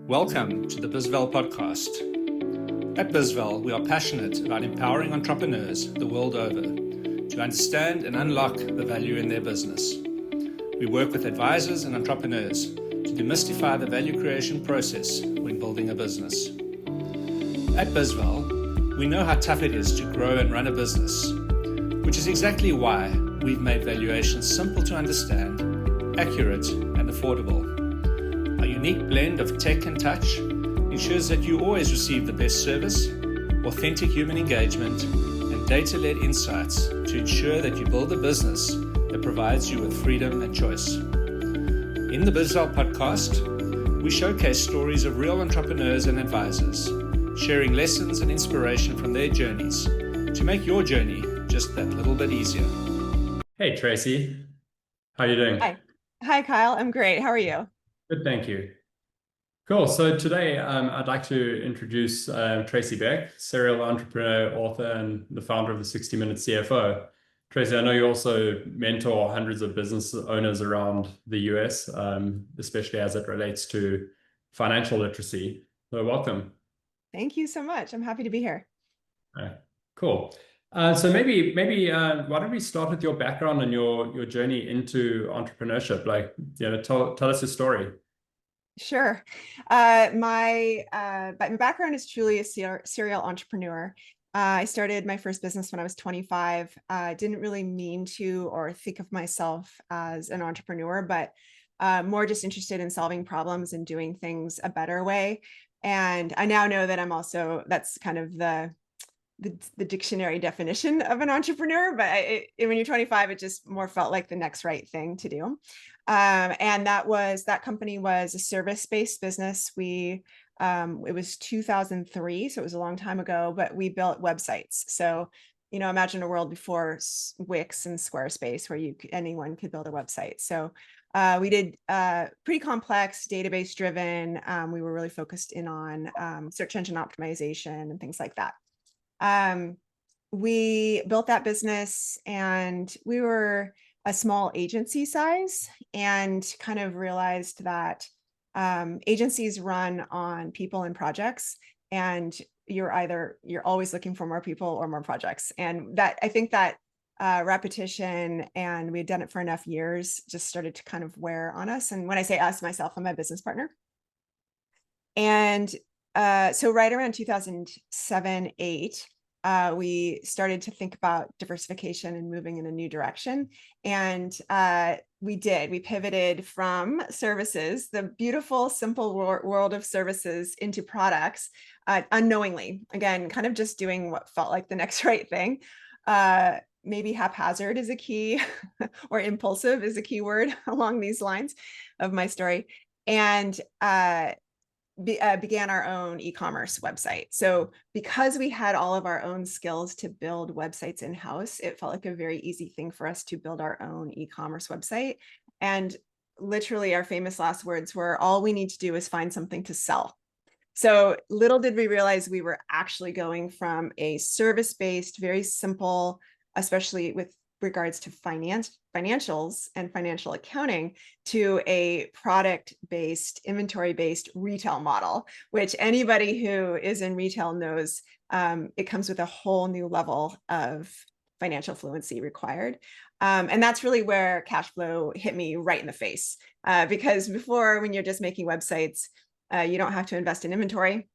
Welcome to the bizval podcast. At bizval, we are passionate about empowering entrepreneurs the world over to understand and unlock the value in their business. We work with advisors and entrepreneurs to demystify the value creation process when building a business. At bizval, we know how tough it is to grow and run a business, which is exactly why we've made valuations simple to understand, accurate, and affordable. Our unique blend of tech and touch ensures that you always receive the best service, authentic human engagement, and data-led insights to ensure that you build a business that provides you with freedom and choice. In the bizval podcast, we showcase stories of real entrepreneurs and advisors, sharing lessons and inspiration from their journeys to make your journey just that little bit easier. Hey, Tracy. How are you doing? Hi, Kyle. I'm great. How are you? Good, thank you. Cool. So today I'd like to introduce Tracy Bech, serial entrepreneur, author, and the founder of the 60-Minute CFO. Tracy, I know you also mentor hundreds of business owners around the US, especially as it relates to financial literacy. So welcome. Thank you so much. I'm happy to be here. All right, cool. So maybe why don't we start with your background and your journey into entrepreneurship? Tell us your story. Sure. My background is truly a serial entrepreneur. I started my first business when I was 25. Didn't really mean to or think of myself as an entrepreneur, but more just interested in solving problems and doing things a better way. And I now know that that's kind of the dictionary definition of an entrepreneur, but when you're 25, it just more felt like the next right thing to do. And that company was a service-based business. It was 2003, so it was a long time ago, but we built websites. So, imagine a world before Wix and Squarespace where anyone could build a website. So we did pretty complex, database driven. We were really focused in on search engine optimization and things like that. We built that business and we were a small agency size and kind of realized that agencies run on people and projects, and you're always looking for more people or more projects. And I think that repetition, and we had done it for enough years, just started to kind of wear on us. And when I say us, myself and my business partner. And so right around 2007, 8, we started to think about diversification and moving in a new direction. And we pivoted from services, the beautiful, simple world of services, into products unknowingly. Again, kind of just doing what felt like the next right thing. Maybe haphazard is a key, or impulsive is a key word along these lines of my story. And began our own e-commerce website. So because we had all of our own skills to build websites in-house, it felt like a very easy thing for us to build our own e-commerce website. And literally our famous last words were, all we need to do is find something to sell. So little did we realize we were actually going from a service-based, very simple, especially with regards to financials and financial accounting, to a product-based, inventory-based retail model, which anybody who is in retail knows it comes with a whole new level of financial fluency required. And that's really where cash flow hit me right in the face. Because before, when you're just making websites, you don't have to invest in inventory.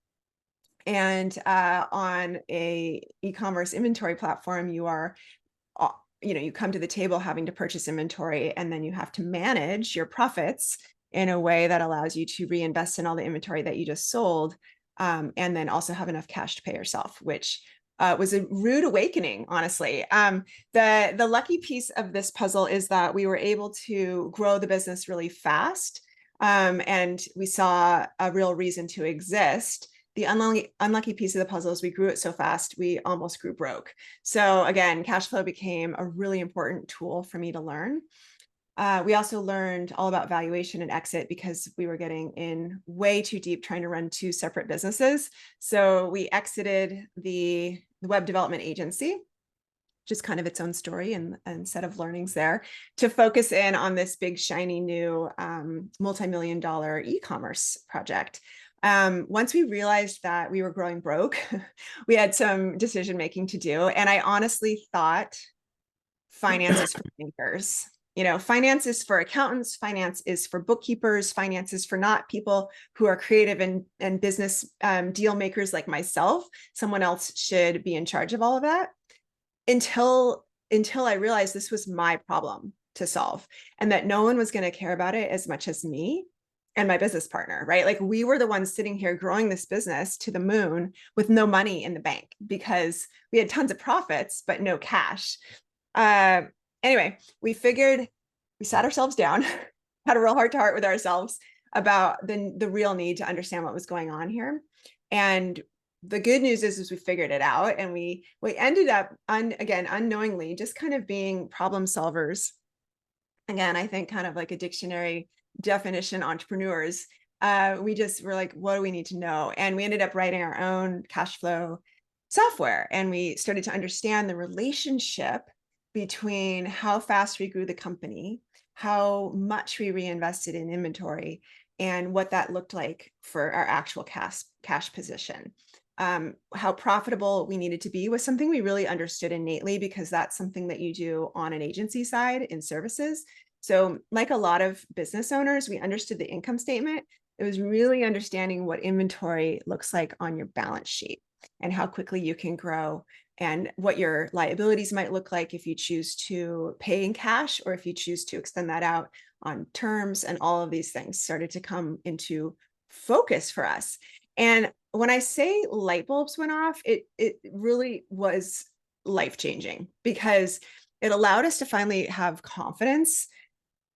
And on a e-commerce inventory platform, you come to the table having to purchase inventory, and then you have to manage your profits in a way that allows you to reinvest in all the inventory that you just sold, and then also have enough cash to pay yourself, which was a rude awakening, honestly. The lucky piece of this puzzle is that we were able to grow the business really fast, and we saw a real reason to exist. The unlucky piece of the puzzle is we grew it so fast, we almost grew broke. So again, cash flow became a really important tool for me to learn. We also learned all about valuation and exit because we were getting in way too deep trying to run two separate businesses. So we exited the web development agency, just kind of its own story and set of learnings there, to focus in on this big, shiny new multi-million-dollar e-commerce project. Once we realized that we were growing broke, we had some decision making to do. And I honestly thought finance is for thinkers. Finance is for accountants, finance is for bookkeepers, finance is for not people who are creative and business deal makers like myself. Someone else should be in charge of all of that. Until I realized this was my problem to solve, and that no one was going to care about it as much as me and my business partner, right? Like, we were the ones sitting here growing this business to the moon with no money in the bank because we had tons of profits, but no cash. Anyway, we sat ourselves down, had a real heart to heart with ourselves about the real need to understand what was going on here. And the good news is we figured it out, and we ended up again, unknowingly, just kind of being problem solvers. Again, I think kind of like a dictionary definition entrepreneurs. We just were like, what do we need to know? And we ended up writing our own cash flow software. And we started to understand the relationship between how fast we grew the company, how much we reinvested in inventory, and what that looked like for our actual cash position. How profitable we needed to be was something we really understood innately, because that's something that you do on an agency side in services. So like a lot of business owners, we understood the income statement. It was really understanding what inventory looks like on your balance sheet and how quickly you can grow, and what your liabilities might look like if you choose to pay in cash or if you choose to extend that out on terms. And all of these things started to come into focus for us. And when I say light bulbs went off, it really was life-changing, because it allowed us to finally have confidence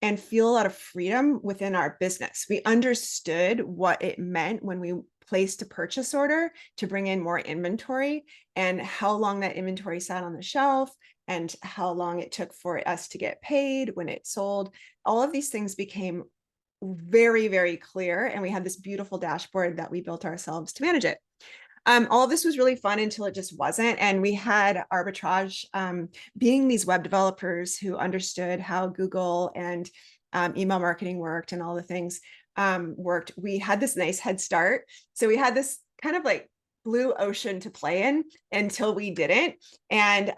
and feel a lot of freedom within our business. We understood what it meant when we placed a purchase order to bring in more inventory, and how long that inventory sat on the shelf, and how long it took for us to get paid when it sold. All of these things became very, very clear, and we had this beautiful dashboard that we built ourselves to manage it. All of this was really fun until it just wasn't. And we had arbitrage, being these web developers who understood how Google and email marketing worked and all the things worked. We had this nice head start. So we had this kind of like blue ocean to play in until we didn't. And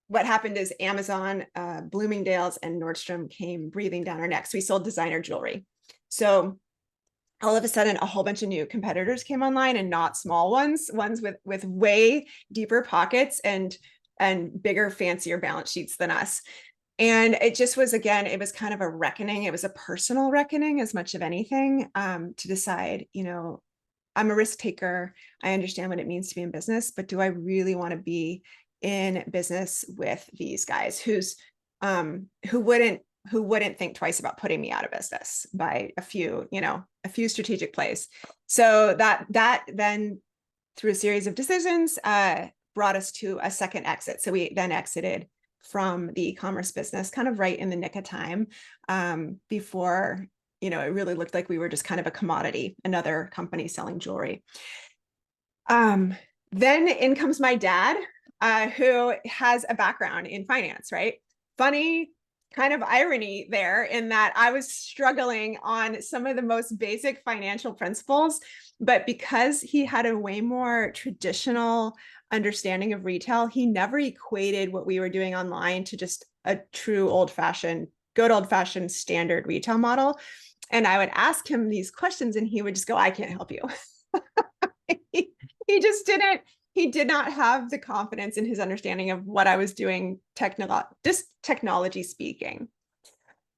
what happened is Amazon, Bloomingdale's, and Nordstrom came breathing down our necks. We sold designer jewelry. So all of a sudden, a whole bunch of new competitors came online, and not small ones with way deeper pockets and bigger, fancier balance sheets than us. And it just was, again, it was kind of a reckoning. It was a personal reckoning as much of anything, to decide, I'm a risk taker. I understand what it means to be in business, but do I really want to be in business with these guys who wouldn't think twice about putting me out of business by a few strategic plays. So that then, through a series of decisions, brought us to a second exit. So we then exited from the e-commerce business kind of right in the nick of time, before, it really looked like we were just kind of a commodity, another company selling jewelry. Then in comes my dad, who has a background in finance, right? Funny kind of irony there, in that I was struggling on some of the most basic financial principles, but because he had a way more traditional understanding of retail, he never equated what we were doing online to just a true good old-fashioned standard retail model. And I would ask him these questions, and he would just go, I can't help you. He just didn't. He did not have the confidence in his understanding of what I was doing, just technology speaking.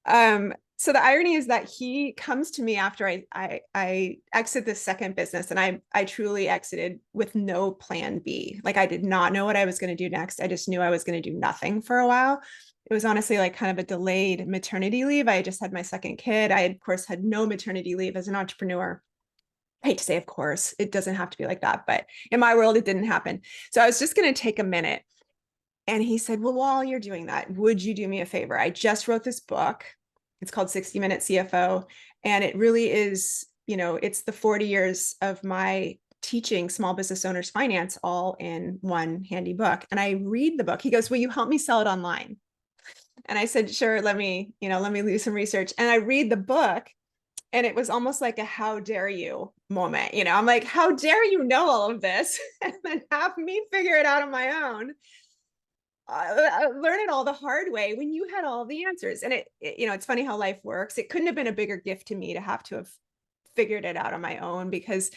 So the irony is that he comes to me after I exit this second business, and I truly exited with no plan B. Like, I did not know what I was going to do next. I just knew I was going to do nothing for a while. It was honestly like kind of a delayed maternity leave. I had just had my second kid. I, of course, had no maternity leave as an entrepreneur. I hate to say, of course, it doesn't have to be like that, but in my world, it didn't happen. So I was just going to take a minute. And he said, well, while you're doing that, would you do me a favor? I just wrote this book. It's called 60 Minute CFO. And it really is, it's the 40 years of my teaching small business owners finance all in one handy book. And I read the book. He goes, will you help me sell it online? And I said, sure, let me do some research. And I read the book. And it was almost like a how dare you moment. You know, I'm like, how dare you know all of this and then have me figure it out on my own. Learn it all the hard way when you had all the answers. And you know, it's funny how life works. It couldn't have been a bigger gift to me to have figured it out on my own, because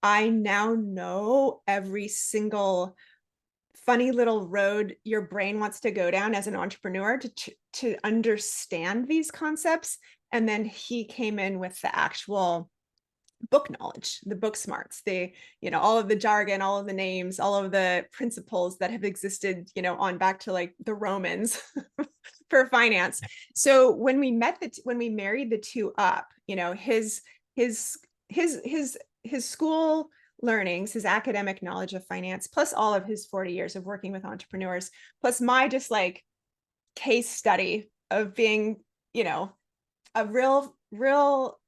I now know every single funny little road your brain wants to go down as an entrepreneur to understand these concepts. And then he came in with the actual book knowledge, the book smarts, you know, all of the jargon, all of the names, all of the principles that have existed, you know, on back to like the Romans for finance. So when we married the two up, you know, his school learnings, his academic knowledge of finance, plus all of his 40 years of working with entrepreneurs, plus my just like case study of being, you know, a real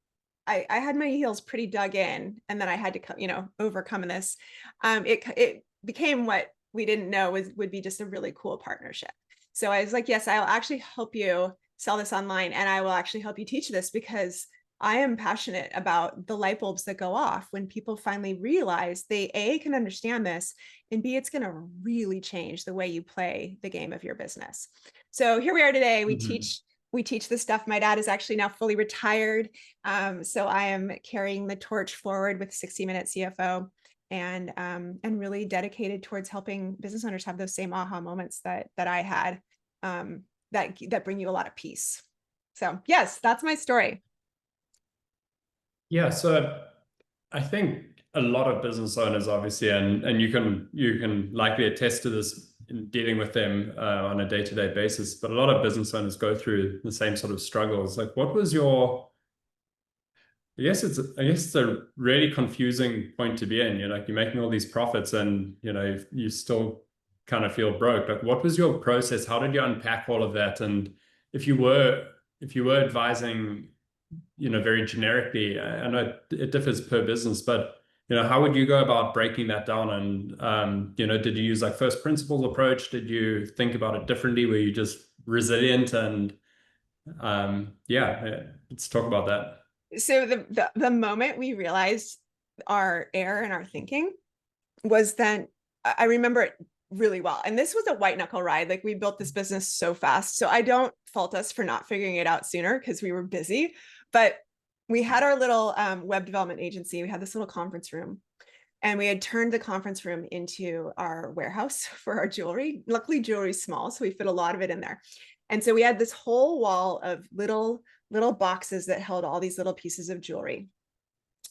I had my heels pretty dug in, and then I had to, you know, overcome this. It became what we didn't know would be just a really cool partnership. So I was like, yes, I'll actually help you sell this online, and I will actually help you teach this, because I am passionate about the light bulbs that go off when people finally realize they A, can understand this, and B, it's going to really change the way you play the game of your business. So here we are today. We teach this stuff. My dad is actually now fully retired. So I am carrying the torch forward with 60 Minute CFO, and really dedicated towards helping business owners have those same aha moments that I had, that bring you a lot of peace. So yes, that's my story. Yeah, so I think a lot of business owners, obviously, and you can likely attest to this in dealing with them on a day-to-day basis, but a lot of business owners go through the same sort of struggles. Like, what was your, I guess it's a really confusing point to be in. You're like, you're making all these profits and, you know, you still kind of feel broke. Like, what was your process? How did you unpack all of that? And if you were advising, you know, very generically, I know it differs per business, but, you know, how would you go about breaking that down? And, you know, did you use like first principles approach? Did you think about it differently? Were you just resilient? And yeah, let's talk about that. So the moment we realized our error in our thinking was then, I remember it really well. And this was a white knuckle ride. Like, we built this business so fast. So I don't fault us for not figuring it out sooner, because we were busy. But we had our little web development agency. We had this little conference room, and we had turned the conference room into our warehouse for our jewelry. Luckily, jewelry's small, so we fit a lot of it in there. And so we had this whole wall of little boxes that held all these little pieces of jewelry.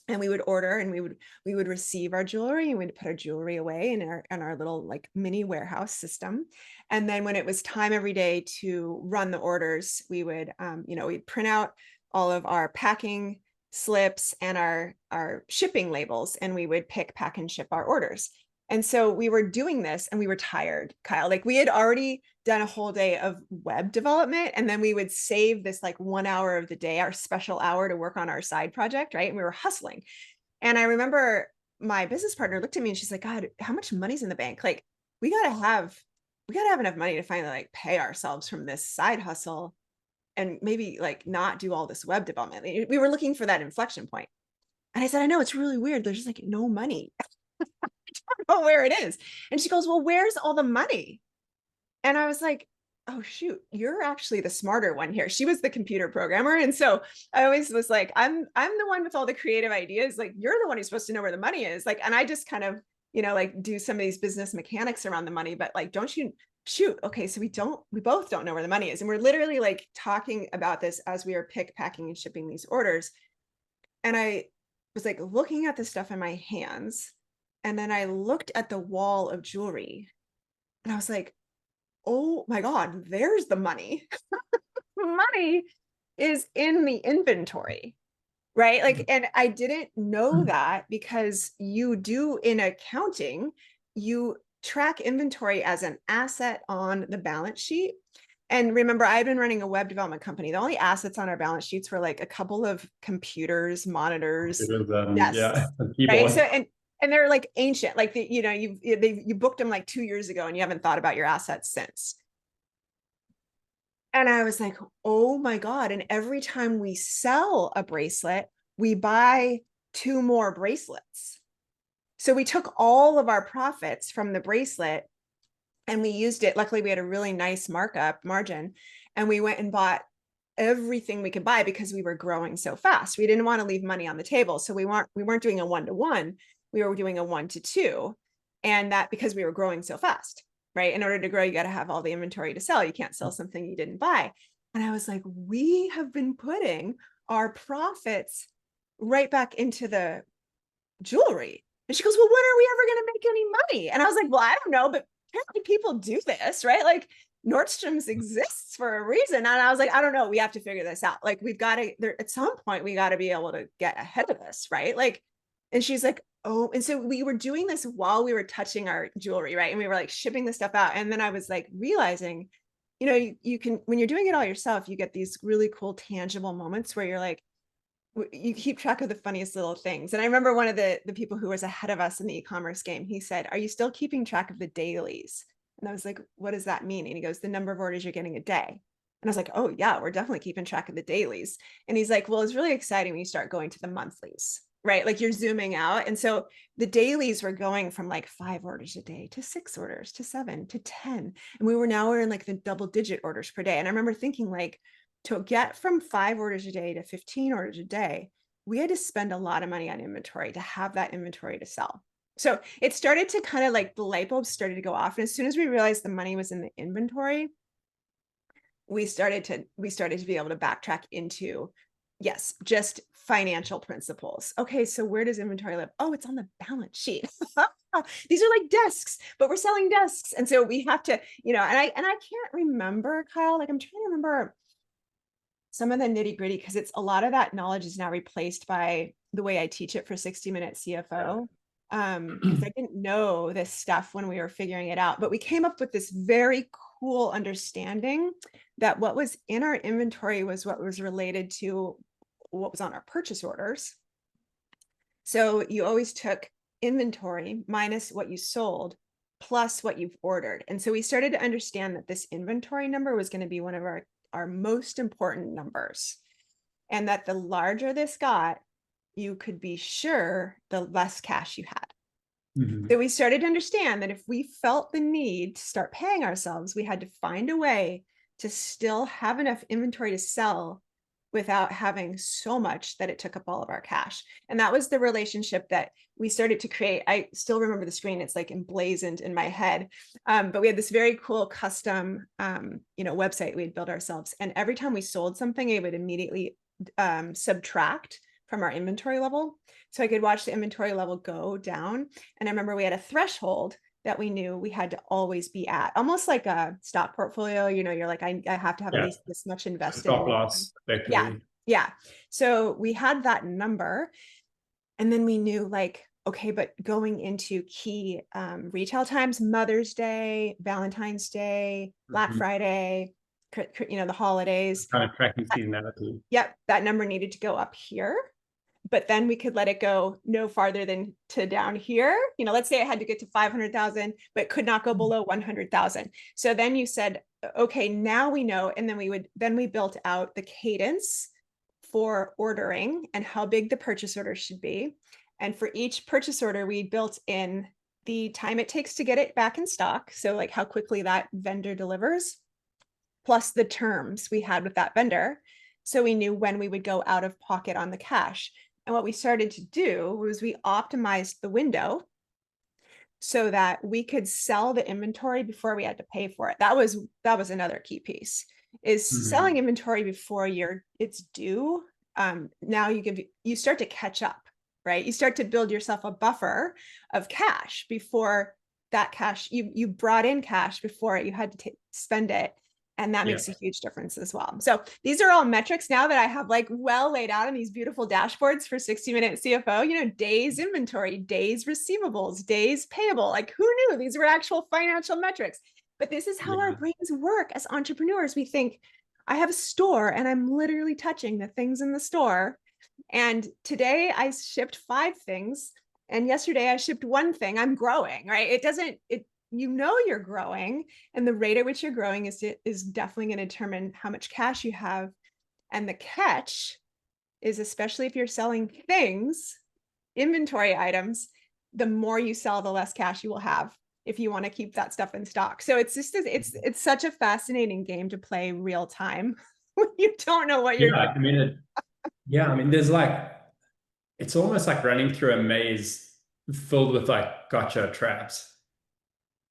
And we would order, and we would receive our jewelry, and we'd put our jewelry away in our little like mini warehouse system. And then when it was time every day to run the orders, we would, you know, we'd print out all of our packing slips and our shipping labels, and we would pick, pack, and ship our orders. And so we were doing this, and we were tired, Kyle. Like, we had already done a whole day of web development, and then we would save this like 1 hour of the day, our special hour, to work on our side project, right? And we were hustling. And I remember my business partner looked at me, and she's like, God, how much money's in the bank? Like, we gotta have enough money to finally like pay ourselves from this side hustle, and maybe like not do all this web development. We were looking for that inflection point. And I said, I know, it's really weird. There's just like no money. I don't know where it is. And she goes, well, where's all the money? And I was like, oh, shoot, you're actually the smarter one here. She was the computer programmer. And so I always was like, I'm the one with all the creative ideas. Like, you're the one who's supposed to know where the money is. Like, and I just kind of, you know, like do some of these business mechanics around the money, but like, don't you shoot. Okay. So we both don't know where the money is. And we're literally like talking about this as we are pick, packing, and shipping these orders. And I was like looking at the stuff in my hands. And then I looked at the wall of jewelry, and I was like, oh my God, there's the money. Money is in the inventory, right? Like, and I didn't know that, because you do in accounting, you track inventory as an asset on the balance sheet. And remember, I've been running a web development company. The only assets on our balance sheets were like a couple of computers, monitors, desks, yeah, right? So, and they're like ancient, like you know, you booked them like 2 years ago, and you haven't thought about your assets since. And I was like, oh my God. And every time we sell a bracelet, we buy 2 more bracelets. So we took all of our profits from the bracelet and we used it. Luckily, we had a really nice margin, and we went and bought everything we could buy because we were growing so fast. We didn't want to leave money on the table. So we weren't doing a 1-to-1. We were doing a 1-to-2. And that because we were growing so fast, right? In order to grow, you got to have all the inventory to sell. You can't sell something you didn't buy. And I was like, we have been putting our profits right back into the jewelry. And she goes, well, when are we ever going to make any money? And I was like, well, I don't know, but apparently people do this, right? Like Nordstrom's exists for a reason. And I was like, I don't know. We have to figure this out. Like we've got to, at some point, we got to be able to get ahead of this, right? Like, and she's like, oh, and so we were doing this while we were touching our jewelry, right? And we were like shipping the stuff out. And then I was like realizing, you know, you can, when you're doing it all yourself, you get these really cool, tangible moments where you're like, you keep track of the funniest little things. And I remember one of the people who was ahead of us in the e-commerce game, he said, are you still keeping track of the dailies? And I was like, what does that mean? And he goes, the number of orders you're getting a day. And I was like, oh yeah, we're definitely keeping track of the dailies. And he's like, well, it's really exciting when you start going to the monthlies, right? Like you're zooming out. And so the dailies were going from like 5 orders a day to 6 orders to 7 to 10. And we're in like the double-digit orders per day. And I remember thinking like, to get from 5 orders a day to 15 orders a day, we had to spend a lot of money on inventory to have that inventory to sell. So it started to kind of like the light bulbs started to go off. And as soon as we realized the money was in the inventory, we started to be able to backtrack into, yes, just financial principles. Okay, so where does inventory live? Oh, it's on the balance sheet. These are like desks, but we're selling desks. And so we have to, you know, and I can't remember, Kyle, like I'm trying to remember some of the nitty gritty, because it's a lot of that knowledge is now replaced by the way I teach it for 60-minute CFO. Because I didn't know this stuff when we were figuring it out, but we came up with this very cool understanding that what was in our inventory was what was related to what was on our purchase orders. So you always took inventory minus what you sold plus what you've ordered. And so we started to understand that this inventory number was going to be one of our most important numbers, and that the larger this got, you could be sure the less cash you had. So we started to understand that if we felt the need to start paying ourselves, we had to find a way to still have enough inventory to sell without having so much that it took up all of our cash. And that was the relationship that we started to create. I still remember the screen, it's like emblazoned in my head. But we had this very cool custom, website we'd built ourselves. And every time we sold something, it would immediately subtract from our inventory level. So I could watch the inventory level go down. And I remember we had a threshold that we knew we had to always be at, almost like a stock portfolio. You know, you're like, I have to have at least this much invested. Stop loss, effectively. Yeah. So we had that number, and then we knew like, okay, but going into key retail times, Mother's Day, Valentine's Day, Black Friday, the holidays. Kind of tracking seasonality. Yep. That number needed to go up here. But then we could let it go no farther than to down here. You know, let's say I had to get to 500,000, but could not go below 100,000. So then you said, okay, now we know. And then we built out the cadence for ordering and how big the purchase order should be. And for each purchase order, we built in the time it takes to get it back in stock. So like how quickly that vendor delivers, plus the terms we had with that vendor. So we knew when we would go out of pocket on the cash. And what we started to do was we optimized the window so that we could sell the inventory before we had to pay for it. That was another key piece, is selling inventory before it's due. Now you start to catch up, right? You start to build yourself a buffer of cash before that cash, you brought in cash before you had to spend it. And that makes a huge difference as well. So these are all metrics now that I have like well laid out in these beautiful dashboards for 60-minute CFO, you know, days inventory, days receivables, days payable. Like who knew these were actual financial metrics? But this is how our brains work as entrepreneurs. We think I have a store and I'm literally touching the things in the store. And today I shipped 5 things. And yesterday I shipped 1 thing. I'm growing, right? you're growing, and the rate at which you're growing is definitely going to determine how much cash you have. And the catch is, especially if you're selling things, inventory items, the more you sell, the less cash you will have if you want to keep that stuff in stock. So it's just, it's such a fascinating game to play real time when you don't know what you're doing. I mean, there's like, it's almost like running through a maze filled with like gotcha traps.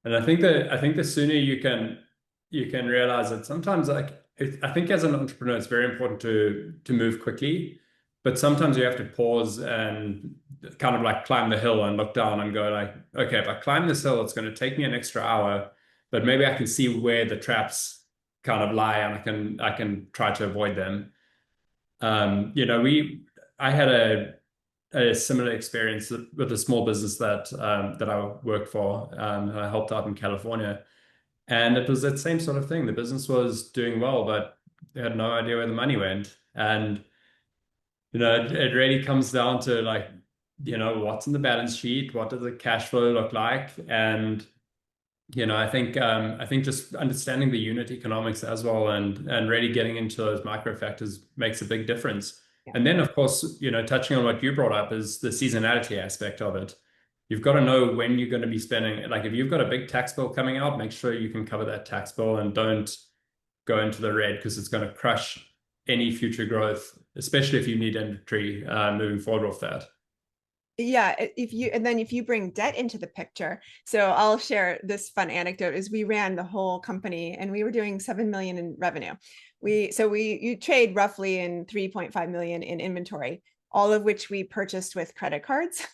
And I think the sooner you can realize that sometimes I think as an entrepreneur, it's very important to move quickly, but sometimes you have to pause and kind of like climb the hill and look down and go like, okay, if I climb this hill, it's going to take me an extra hour, but maybe I can see where the traps kind of lie and I can try to avoid them. I had a similar experience with a small business that I worked for. I helped out in California, and it was that same sort of thing. The business was doing well, but they had no idea where the money went. And it really comes down to like, what's in the balance sheet, what does the cash flow look like, and I think just understanding the unit economics as well, and really getting into those micro factors makes a big difference. Yeah. And then, of course, touching on what you brought up is the seasonality aspect of it. You've got to know when you're going to be spending. Like if you've got a big tax bill coming out, make sure you can cover that tax bill and don't go into the red, because it's going to crush any future growth, especially if you need inventory moving forward off that. Yeah, if you bring debt into the picture. So I'll share this fun anecdote. Is we ran the whole company and we were doing 7 million in revenue. You trade roughly in 3.5 million in inventory, all of which we purchased with credit cards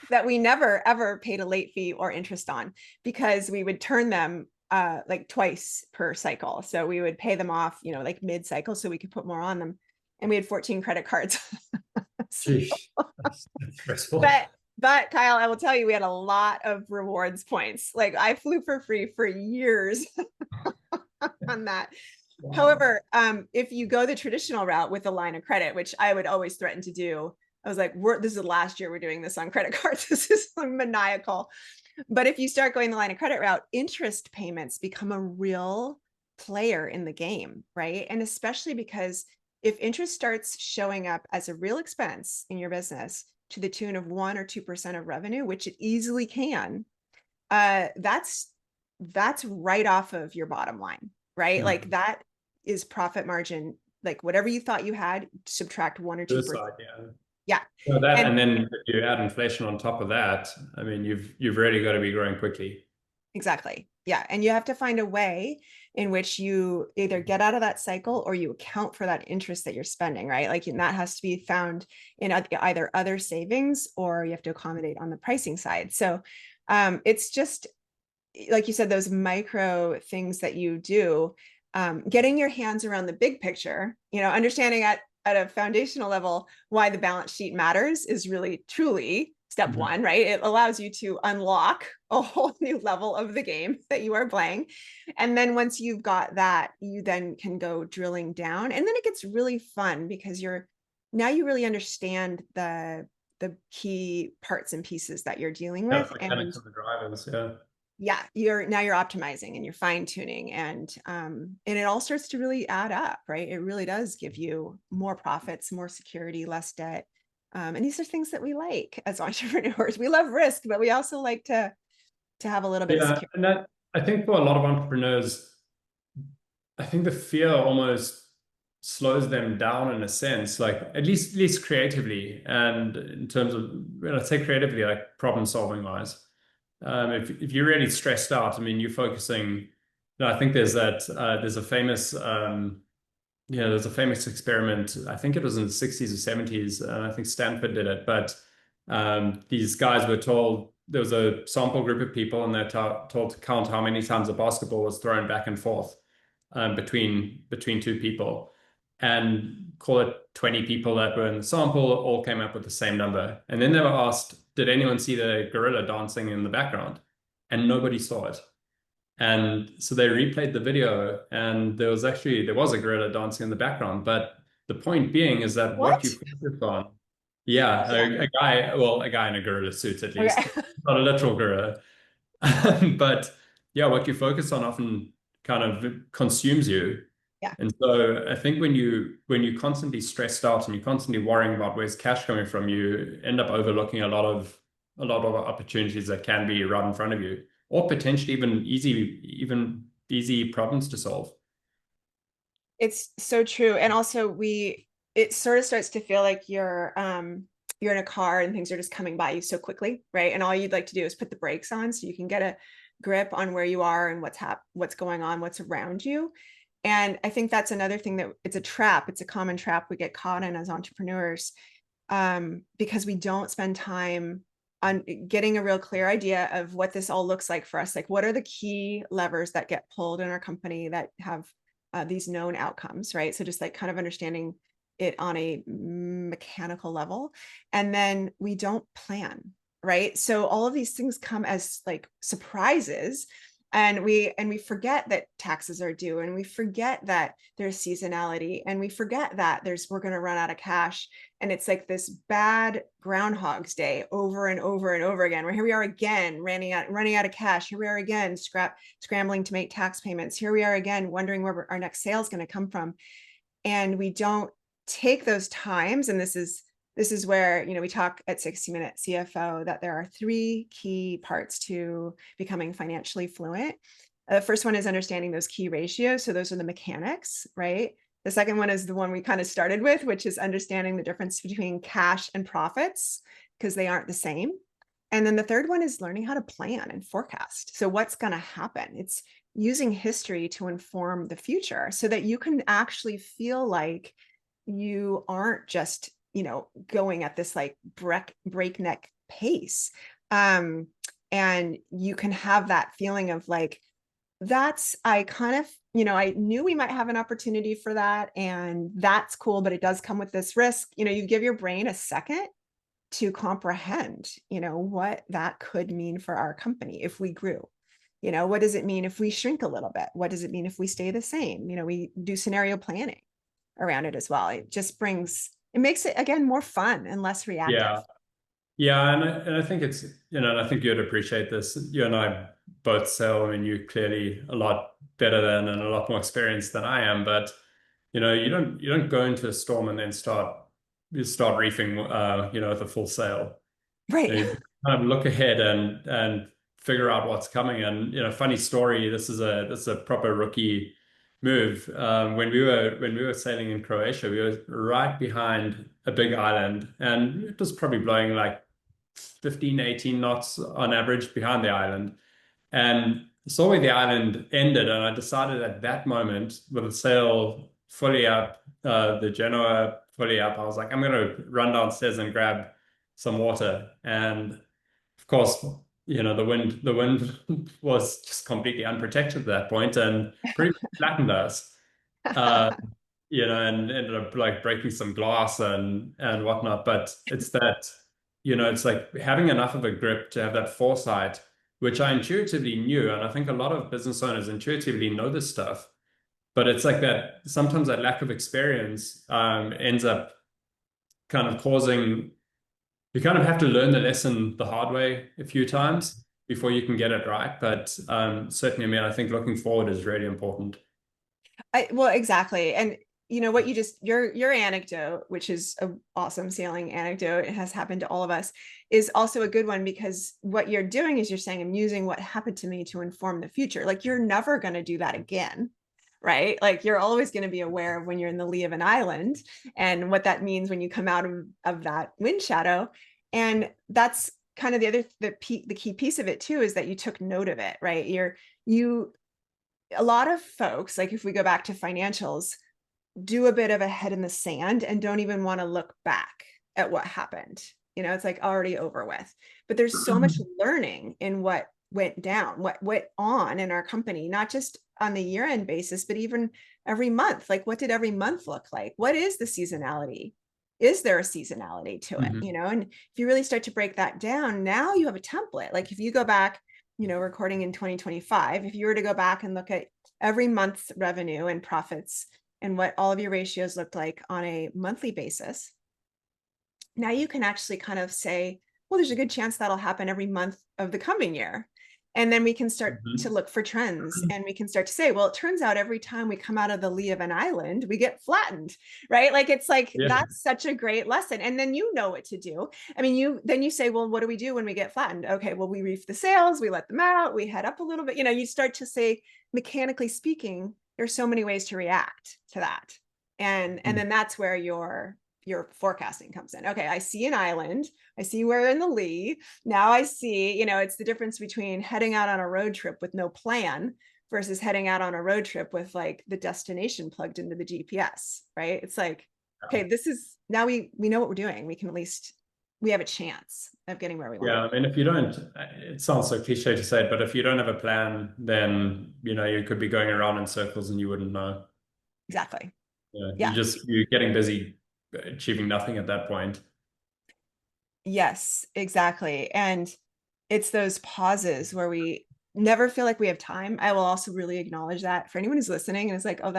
that we never ever paid a late fee or interest on, because we would turn them like twice per cycle. So we would pay them off, like mid-cycle, so we could put more on them. And we had 14 credit cards. That's stressful. But Kyle, I will tell you, we had a lot of rewards points. Like I flew for free for years on that. Wow. However, if you go the traditional route with a line of credit, which I would always threaten to do, I was like, this is the last year we're doing this on credit cards. This is maniacal. But if you start going the line of credit route, interest payments become a real player in the game, right? And especially because if interest starts showing up as a real expense in your business to the tune of 1 or 2% of revenue, which it easily can, that's right off of your bottom line, right? Mm-hmm. Like that is profit margin, like whatever you thought you had, subtract 1 or 2%. Yeah. So and then if you add inflation on top of that, I mean, you've really got to be growing quickly. Exactly. Yeah. And you have to find a way in which you either get out of that cycle or you account for that interest that you're spending, right? Like that has to be found in either other savings, or you have to accommodate on the pricing side. So it's just, like you said, those micro things that you do, getting your hands around the big picture, understanding at a foundational level why the balance sheet matters is really truly step one, right? It allows you to unlock a whole new level of the game that you are playing. And then once you've got that, you then can go drilling down. And then it gets really fun because now you really understand the key parts and pieces that you're dealing with. And the drivers, yeah, you're optimizing and you're fine tuning, and it all starts to really add up, right? It really does give you more profits, more security, less debt. And these are things that we like as entrepreneurs. We love risk, but we also like to have a little bit of security. And that, I think for a lot of entrepreneurs, I think the fear almost slows them down in a sense, like at least creatively, and in terms of, when I say creatively, like problem solving wise. If you're really stressed out, I mean, you're focusing. I think there's a famous there's a famous experiment. I think it was in the 60s or 70s. I think Stanford did it, but these guys were told, there was a sample group of people, and they're told to count how many times a basketball was thrown back and forth between two people, and call it 20 people that were in the sample all came up with the same number. And then they were asked, did anyone see the gorilla dancing in the background? And nobody saw it. And so they replayed the video, and there was a gorilla dancing in the background. But the point being is that what you focused on, a guy in a gorilla suit, at least, not a literal gorilla. But yeah, what you focus on often kind of consumes you. Yeah. And so I think when you're constantly stressed out and you're constantly worrying about where's cash coming from, you end up overlooking a lot of opportunities that can be right in front of you, or potentially even easy problems to solve. It's so true. And also it sort of starts to feel like you're in a car and things are just coming by you so quickly, right? And all you'd like to do is put the brakes on so you can get a grip on where you are and what's going on, what's around you. And I think that's another thing, that it's a trap. It's a common trap we get caught in as entrepreneurs, because we don't spend time on getting a real clear idea of what this all looks like for us. Like, what are the key levers that get pulled in our company that have these known outcomes, right? So just like kind of understanding it on a mechanical level. And then we don't plan, right? So all of these things come as like surprises. And we forget that taxes are due, and we forget that there's seasonality, and we forget that we're going to run out of cash. And it's like this bad Groundhog's Day over and over and over again, where here we are again, running out of cash. Here we are again, scrambling to make tax payments. Here we are again, wondering where our next sale is going to come from. And we don't take those times. And this is where, we talk at 60-Minute CFO that there are 3 key parts to becoming financially fluent. The first one is understanding those key ratios. So those are the mechanics, right? The second one is the one we kind of started with, which is understanding the difference between cash and profits, because they aren't the same. And then the third one is learning how to plan and forecast. So what's going to happen? It's using history to inform the future so that you can actually feel like you aren't just, going at this like breakneck pace. And you can have that feeling of like, I kind of, I knew we might have an opportunity for that, and that's cool, but it does come with this risk. You give your brain a second to comprehend, what that could mean for our company if we grew. What does it mean if we shrink a little bit? What does it mean if we stay the same? We do scenario planning around it as well. It makes it, again, more fun and less reactive. Yeah. Yeah, and I think it's, and I think you'd appreciate this. You and I both sell. I mean, you're clearly a lot better than and a lot more experienced than I am, but you don't go into a storm and then you start reefing with a full sail. Right. You kind of look ahead and figure out what's coming. And funny story, this is a proper rookie move. When we were sailing in Croatia, we were right behind a big island, and it was probably blowing like 15, 18 knots on average behind the island. And saw where the island ended, and I decided at that moment, with the sail fully up, the Genoa fully up, I was like, I'm going to run downstairs and grab some water. And of course, the wind was just completely unprotected at that point and pretty much flattened us. Uh, and ended up like breaking some glass and whatnot. But it's that, it's like having enough of a grip to have that foresight, which I intuitively knew. And I think a lot of business owners intuitively know this stuff, but it's like that sometimes that lack of experience ends up kind of causing, you kind of have to learn the lesson the hard way a few times before you can get it right. But certainly, I mean, I think looking forward is really important. Well, exactly. And what your anecdote, which is an awesome sailing anecdote, it has happened to all of us, is also a good one, because what you're doing is you're saying, I'm using what happened to me to inform the future. Like, you're never going to do that again, right? Like, you're always going to be aware of when you're in the lee of an island and what that means when you come out of that wind shadow. And that's kind of the key piece of it too, is that you took note of it, right? A lot of folks, like if we go back to financials, do a bit of a head in the sand and don't even want to look back at what happened. It's like already over with. But there's so much learning in what went down, what went on in our company, not just on the year-end basis, but even every month. Like, what did every month look like? What is the seasonality? Is there a seasonality to it? And if you really start to break that down, now you have a template. Like, if you go back, recording in 2025, if you were to go back and look at every month's revenue and profits and what all of your ratios looked like on a monthly basis, now you can actually kind of say, well, there's a good chance that'll happen every month of the coming year. And then we can start to look for trends, and we can start to say, well, it turns out every time we come out of the lee of an island, we get flattened, right? Like, it's like, that's such a great lesson. And then you know what to do. I mean, then you say, well, what do we do when we get flattened? Okay, well, we reef the sails, we let them out, we head up a little bit. You start to say, mechanically speaking, there's so many ways to react to that. And then that's where your forecasting comes in. Okay, I see an island. I see we're in the lee. Now I see, it's the difference between heading out on a road trip with no plan versus heading out on a road trip with like the destination plugged into the GPS, right? It's like, okay, this is, now we know what we're doing. We can at least, we have a chance of getting where we want. Yeah, I mean, if you don't, it sounds so cliche to say it, but if you don't have a plan, then, you could be going around in circles and you wouldn't know. Exactly. Yeah. You're getting busy achieving nothing at that point. Yes, exactly. And it's those pauses where we never feel like we have time. I will also really acknowledge that for anyone who's listening and is like, oh,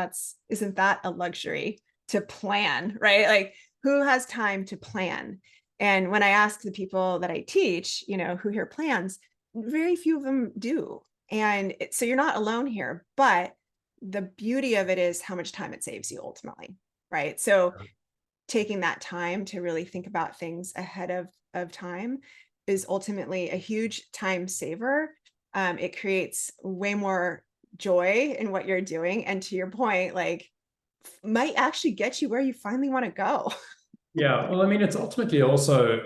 isn't that a luxury to plan, right? Like, who has time to plan? And when I ask the people that I teach, who here plans, very few of them do. And so you're not alone here, but the beauty of it is how much time it saves you ultimately, right? So taking that time to really think about things ahead of time is ultimately a huge time saver. It creates way more joy in what you're doing. And to your point, like, might actually get you where you finally want to go. Yeah. Well, I mean, it's ultimately also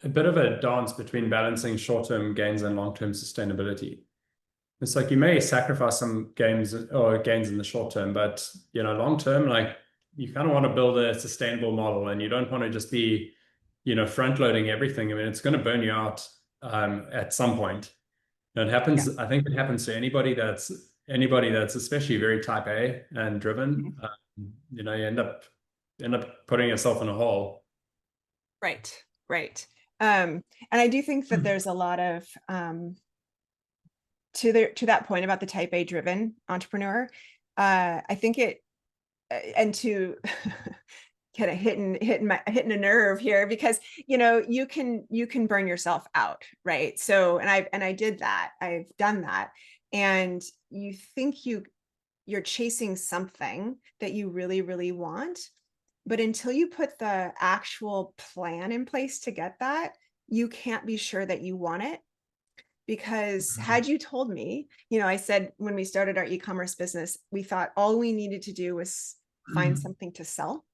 a bit of a dance between balancing short-term gains and long-term sustainability. It's like you may sacrifice some gains in the short term, but long term, like, you kind of want to build a sustainable model, and you don't want to just be, front loading everything. I mean, it's going to burn you out at some point. And it happens. Yeah. I think it happens to anybody that's especially very type A and driven. You end up putting yourself in a hole. Right. And I do think that there's a lot of to that point about the type A driven entrepreneur. I think it, and to kind of hitting a nerve here, because you can burn yourself out, right? So and I did that. I've done that. And you think you're chasing something that you really, really want, but until you put the actual plan in place to get that, you can't be sure that you want it. Because had you told me, I said when we started our e-commerce business, we thought all we needed to do was find something to sell.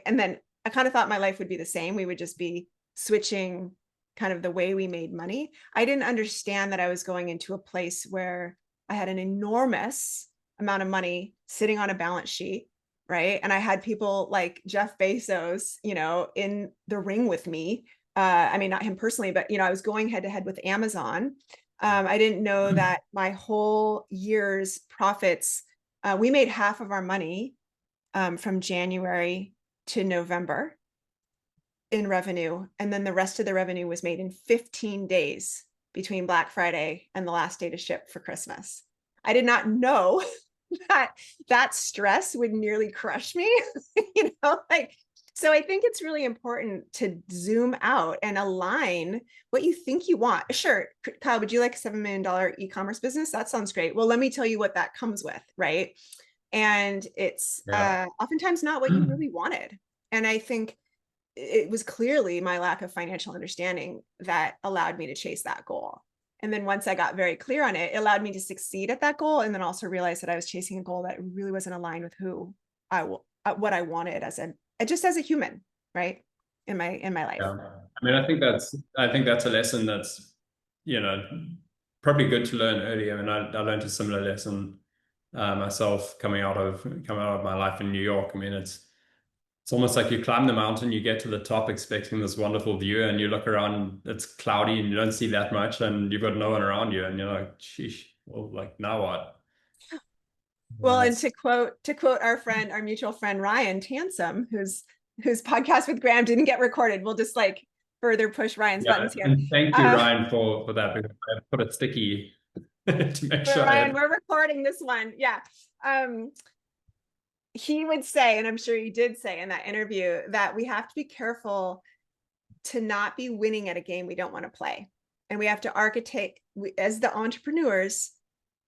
And then I kind of thought my life would be the same. We would just be switching kind of the way we made money. I didn't understand that I was going into a place where I had an enormous amount of money sitting on a balance sheet, right? And I had people like Jeff Bezos, in the ring with me. I mean, not him personally, but, I was going head to head with Amazon. I didn't know that my whole year's profits, we made half of our money from January to November in revenue. And then the rest of the revenue was made in 15 days between Black Friday and the last day to ship for Christmas. I did not know that stress would nearly crush me, so I think it's really important to zoom out and align what you think you want. Sure, Kyle, would you like a $7 million e-commerce business? That sounds great. Well, let me tell you what that comes with, right? And it's oftentimes not what you really wanted. And I think it was clearly my lack of financial understanding that allowed me to chase that goal. And then once I got very clear on it, it allowed me to succeed at that goal. And then also realize that I was chasing a goal that really wasn't aligned with what I wanted as a human, right? In my life. Yeah. I mean, I think that's a lesson that's, probably good to learn early. I mean, I learned a similar lesson myself coming out of my life in New York. I mean, it's almost like you climb the mountain, you get to the top expecting this wonderful view, and you look around, it's cloudy and you don't see that much, and you've got no one around you, and you're like, sheesh, well, like, now what? Well, and to quote our mutual friend Ryan Tansom, whose podcast with Graham didn't get recorded. We'll just like further push Ryan's buttons here. And thank you, Ryan, for that, because I put it sticky to make sure. Ryan, we're recording this one. Yeah. He would say, and I'm sure he did say in that interview, that we have to be careful to not be winning at a game we don't want to play. and we have to architect, as the entrepreneurs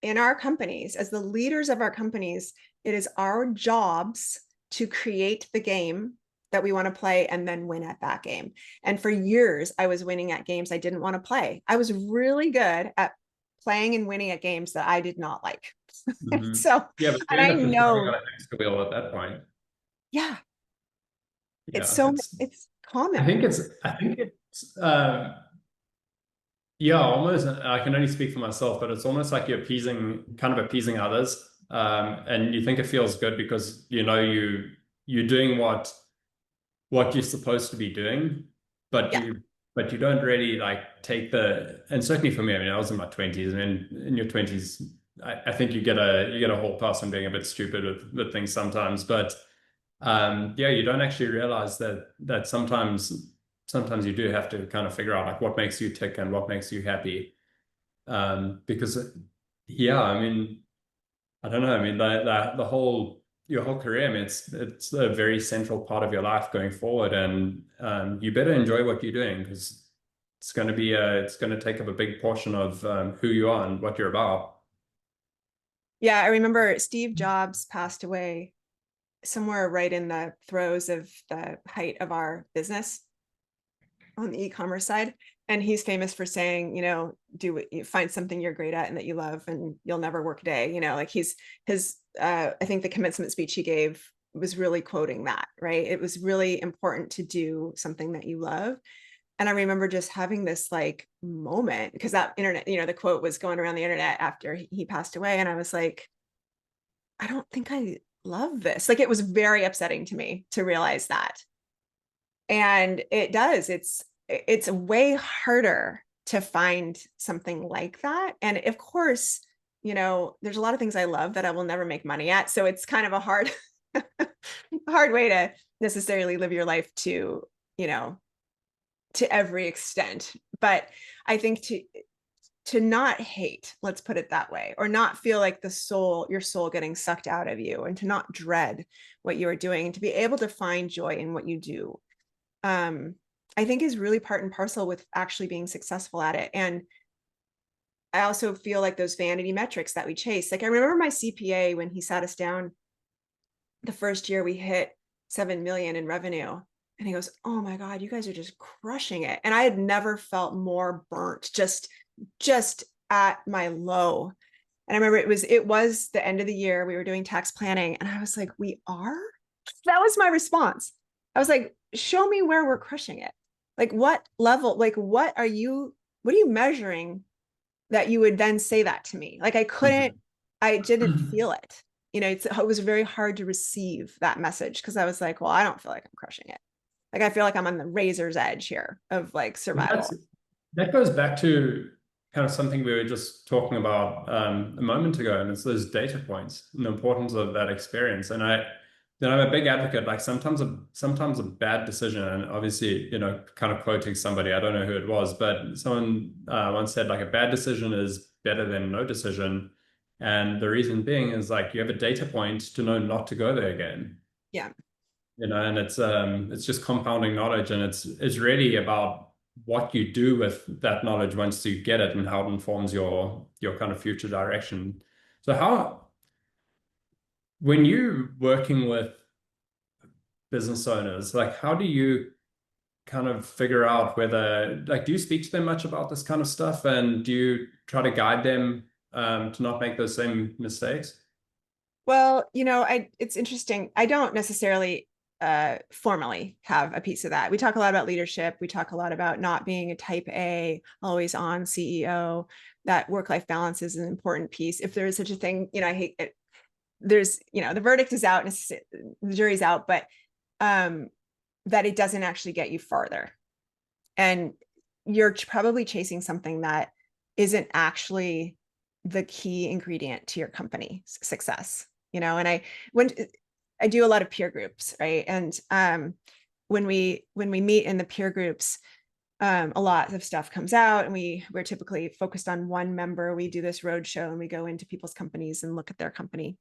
in our companies, as the leaders of our companies, it is our jobs to create the game that we want to play and then win at that game. And for years, I was winning at games I didn't want to play. I was really good at playing and winning at games that I did not like. So, yeah, but you and end I up just throwing know, on a hamster wheel at that point. yeah, it's Yeah, so, it's I common. think it's yeah, almost. I can only speak for myself, but it's almost like you're kind of appeasing others, and you think it feels good because you know you're doing what you're supposed to be doing, but Yeah. you don't really like take the. And certainly for me, I mean, I was in my 20s, and in your 20s, I think you get a whole pass on being a bit stupid with things sometimes, but yeah, you don't actually realize that sometimes you do have to kind of figure out like what makes you tick and what makes you happy. Because yeah, I mean, I don't know. I mean, the whole your whole career, I mean, it's a very central part of your life going forward, and you better enjoy what you're doing because it's going to take up a big portion of who you are and what you're about. Yeah. I remember Steve Jobs passed away somewhere right in the throes of the height of our business on the e-commerce side. And he's famous for saying, do what you find something you're great at and that you love, and you'll never work a day. Like his, I think the commencement speech he gave was really quoting that, right? It was really important to do something that you love. And I remember just having this like moment because that internet, the quote was going around the internet after he passed away. And I was like, I don't think I love this. Like, it was very upsetting to me to realize that. And it's way harder to find something like that. And of course, there's a lot of things I love that I will never make money at. So it's kind of a hard, hard way to necessarily live your life to every extent. But I think to not hate, let's put it that way, or not feel like your soul getting sucked out of you, and to not dread what you are doing, and to be able to find joy in what you do, I think is really part and parcel with actually being successful at it. And I also feel like those vanity metrics that we chase, like I remember my CPA when he sat us down the first year we hit 7 million in revenue. And he goes, "Oh my God, you guys are just crushing it." And I had never felt more burnt, just at my low. And I remember it was the end of the year. We were doing tax planning. And I was like, "We are?" That was my response. I was like, "Show me where we're crushing it. Like what level, like what are you measuring that you would then say that to me?" Like I didn't feel it. It was very hard to receive that message because I was like, well, I don't feel like I'm crushing it. Like, I feel like I'm on the razor's edge here of like survival. That goes back to kind of something we were just talking about a moment ago, and it's those data points and the importance of that experience. And I'm a big advocate. Like sometimes a bad decision, and obviously, kind of quoting somebody, I don't know who it was, but someone once said like a bad decision is better than no decision. And the reason being is like you have a data point to know not to go there again. Yeah. And it's just compounding knowledge, and it's really about what you do with that knowledge once you get it and how it informs your kind of future direction. So when you're working with business owners, like how do you kind of figure out whether, like, do you speak to them much about this kind of stuff, and do you try to guide them to not make those same mistakes? Well, it's interesting. I don't necessarily formally have a piece of that. We talk a lot about leadership. We talk a lot about not being a type A, always on CEO. That work-life balance is an important piece. If there is such a thing, I hate it. There's, the verdict is out, the jury's out, but that it doesn't actually get you farther. And you're probably chasing something that isn't actually the key ingredient to your company's success. And I do a lot of peer groups, right? And when we meet in the peer groups, a lot of stuff comes out, and we're typically focused on one member. We do this roadshow and we go into people's companies and look at their company.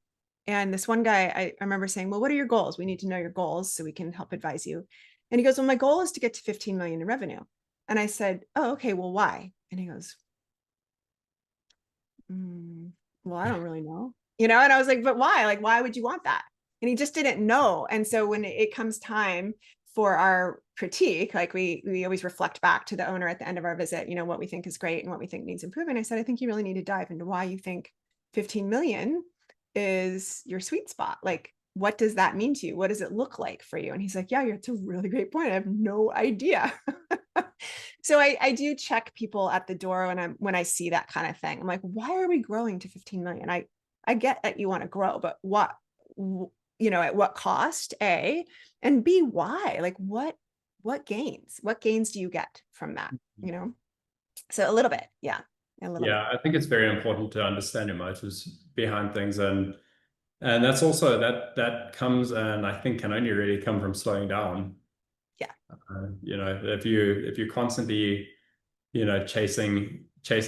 And this one guy, I remember saying, "Well, what are your goals? We need to know your goals so we can help advise you." And he goes, "Well, my goal is to get to 15 million in revenue." And I said, "Oh, okay. Well, why?" And he goes, well, I don't really know, and I was like, but why? Like, why would you want that? And he just didn't know. And so when it comes time for our critique, like we always reflect back to the owner at the end of our visit, what we think is great and what we think needs improvement. I said, I think you really need to dive into why you think 15 million is your sweet spot. Like, what does that mean to you? What does it look like for you? And he's like, yeah, it's a really great point. I have no idea. So I do check people at the door when I see that kind of thing. I'm like, why are we growing to 15 million? I get that you want to grow, but what, at what cost, A, and B, why? Like what gains do you get from that? So a little bit. Yeah. A little bit. I think it's very important to understand your motives behind things. And that's also that comes, and I think can only really come from slowing down. Yeah. If you're constantly, chasing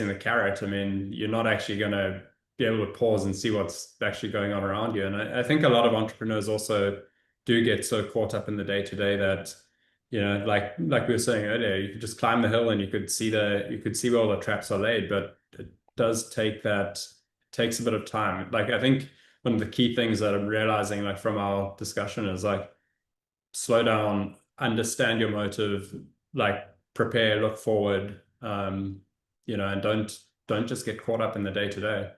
the carrot, I mean, you're not actually going to be able to pause and see what's actually going on around you. And I think a lot of entrepreneurs also do get so caught up in the day-to-day that, like we were saying earlier, you could just climb the hill and you could see where all the traps are laid, but it takes a bit of time. Like, I think one of the key things that I'm realizing, like from our discussion, is like, slow down, understand your motive, like prepare, look forward, and don't just get caught up in the day-to-day.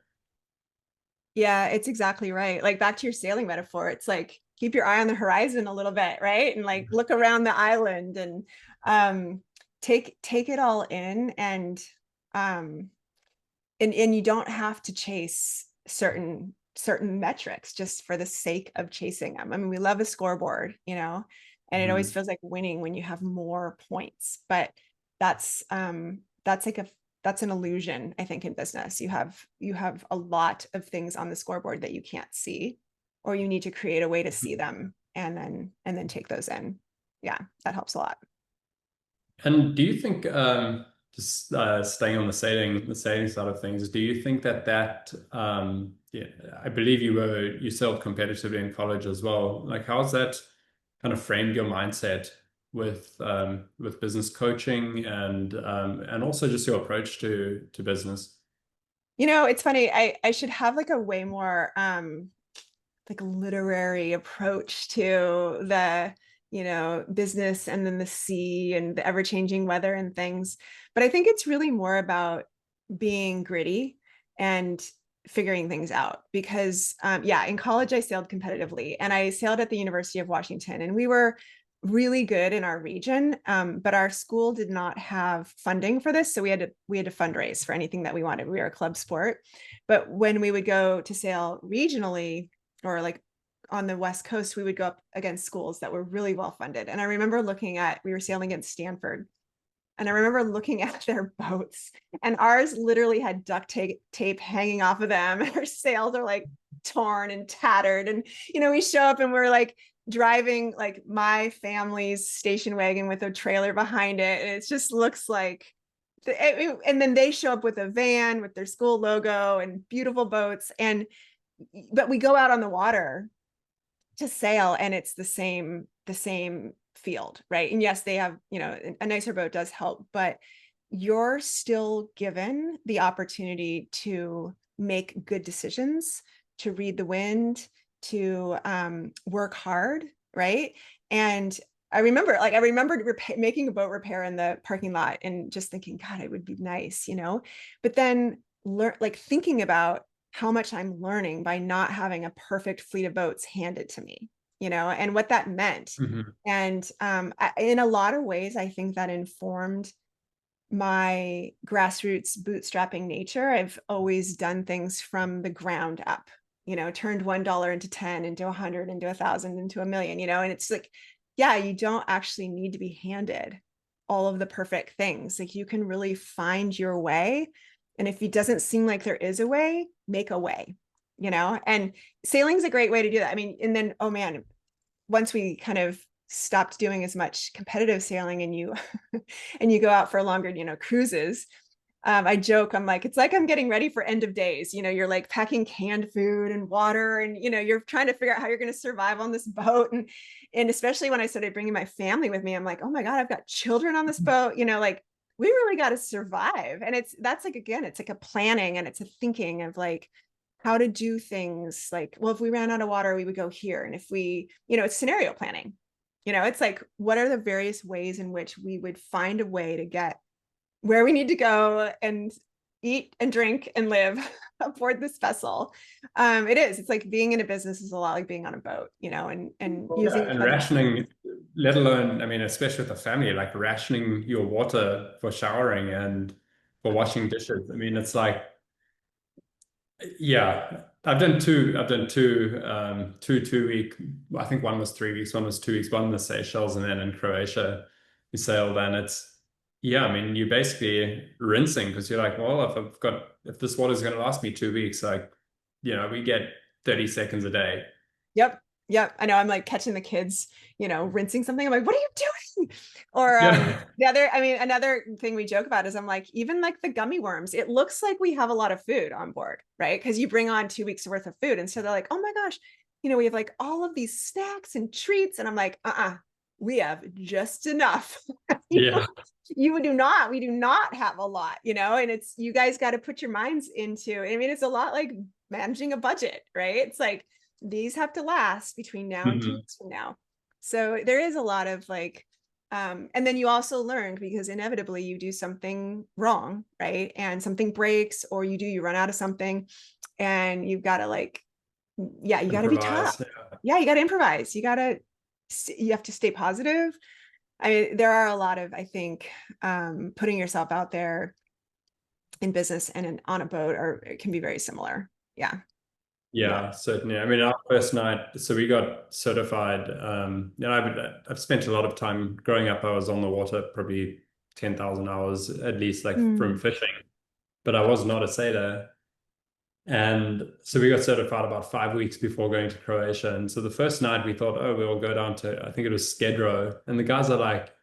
Yeah, it's exactly right. Like back to your sailing metaphor, it's like keep your eye on the horizon a little bit, right? And like look around the island and take it all in, and you don't have to chase certain metrics just for the sake of chasing them. I mean, we love a scoreboard, and it always feels like winning when you have more points, but that's an illusion. I think in business, you have a lot of things on the scoreboard that you can't see, or you need to create a way to see them and then take those in. Yeah, that helps a lot. And do you think, just staying on the sailing side of things, do you think that I believe you sailed competitively in college as well. Like, how's that kind of framed your mindset with business coaching and also just your approach to business? It's funny. I should have like a way more like literary approach to the business and then the sea and the ever-changing weather and things. But I think it's really more about being gritty and figuring things out, because in college I sailed competitively, and I sailed at the University of Washington, and we were really good in our region, but our school did not have funding for this, so we had to fundraise for anything that we wanted. We were a club sport, but when we would go to sail regionally or like on the West Coast, we would go up against schools that were really well funded. And I remember we were sailing against Stanford, and I remember looking at their boats, and ours literally had duct tape hanging off of them. Our sails are like torn and tattered. And, we show up and we're like driving like my family's station wagon with a trailer behind it. And it just looks like, and then they show up with a van with their school logo and beautiful boats. But we go out on the water to sail, and it's the same field, right? And yes, they have, a nicer boat does help, but you're still given the opportunity to make good decisions, to read the wind, to work hard, right? And I remember making a boat repair in the parking lot and just thinking, God, it would be nice, but then thinking about how much I'm learning by not having a perfect fleet of boats handed to me, and what that meant. And in a lot of ways, I think that informed my grassroots bootstrapping nature. I've always done things from the ground up, turned $1 into 10, into 100, into 1,000, into 1,000,000, and it's like, yeah, you don't actually need to be handed all of the perfect things. Like, you can really find your way. And if it doesn't seem like there is a way, make a way, and sailing's a great way to do that. I mean, and then, oh man, once we kind of stopped doing as much competitive sailing and you go out for longer, cruises, I joke, I'm like, it's like I'm getting ready for end of days. You're like packing canned food and water, and you're trying to figure out how you're going to survive on this boat. And especially when I started bringing my family with me, I'm like, oh my God, I've got children on this boat. Like, we really got to survive. And that's like, again, it's like a planning and it's a thinking of like how to do things like, well, if we ran out of water, we would go here. And if we, it's scenario planning, it's like, what are the various ways in which we would find a way to get where we need to go and eat and drink and live aboard this vessel. It's like being in a business is a lot like being on a boat, and using and rationing, let alone, I mean, especially with a family, like rationing your water for showering and for washing dishes. I mean, it's like, yeah, I've done two week, I think one was 3 weeks, one was 2 weeks, one in the Seychelles, and then in Croatia we sailed. And it's, yeah, I mean, you're basically rinsing because you're like, well, if this water is going to last me 2 weeks, like, we get 30 seconds a day. Yep. Yep. I know. I'm like catching the kids, rinsing something. I'm like, what are you doing? Or Yeah. another thing we joke about is I'm like, even like the gummy worms, it looks like we have a lot of food on board, right? Because you bring on 2 weeks worth of food. And so they're like, oh my gosh, we have like all of these snacks and treats. And I'm like, we have just enough. Yeah. We do not have a lot, and it's, you guys got to put your minds into, I mean, it's a lot like managing a budget, right? It's like, these have to last between now and 2 weeks from now. So there is a lot of like, and then you also learn because inevitably you do something wrong, right? And something breaks, or you run out of something, and you've got to like, yeah, you got to be tough. Yeah, you got to improvise. You have to stay positive. I mean, there are a lot of, I think, putting yourself out there in business and on a boat, or it can be very similar. Yeah. Yeah, certainly. I mean, our first night, so we got certified. I've spent a lot of time growing up. I was on the water, probably 10,000 hours at least, like from fishing, but I was not a sailor. And so we got certified about 5 weeks before going to Croatia. And so the first night we thought, oh, we'll go down to, I think it was Skedro. And the guys are like,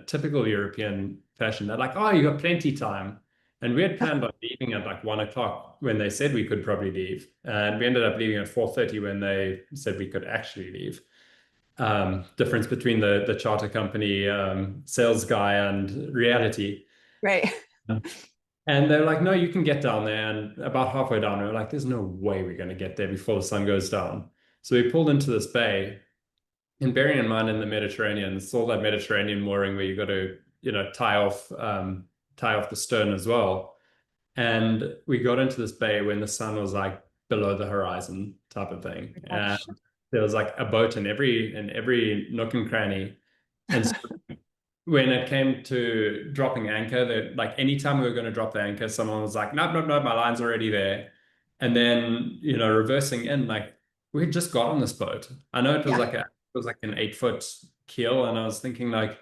typical European fashion. They're like, oh, you got plenty time. And we had planned on leaving at like 1 o'clock when they said we could probably leave. And we ended up leaving at 4:30 when they said we could actually leave. Difference between the charter company sales guy and reality. Right. And they're like, no, you can get down there. And about halfway down, we are like, there's no way we're going to get there before the sun goes down. So we pulled into this bay. And bearing in mind in the Mediterranean, it's all that Mediterranean mooring where you got to, tie off the stern as well. And we got into this bay when the sun was like below the horizon type of thing. Oh And gosh. there was like a boat in every nook and cranny. And so when it came to dropping anchor, that like anytime we were going to drop the anchor, someone was like, nope, nope, nope, my line's already there. And then, reversing in, like we had just got on this boat. I know it was like an 8 foot keel, and I was thinking like,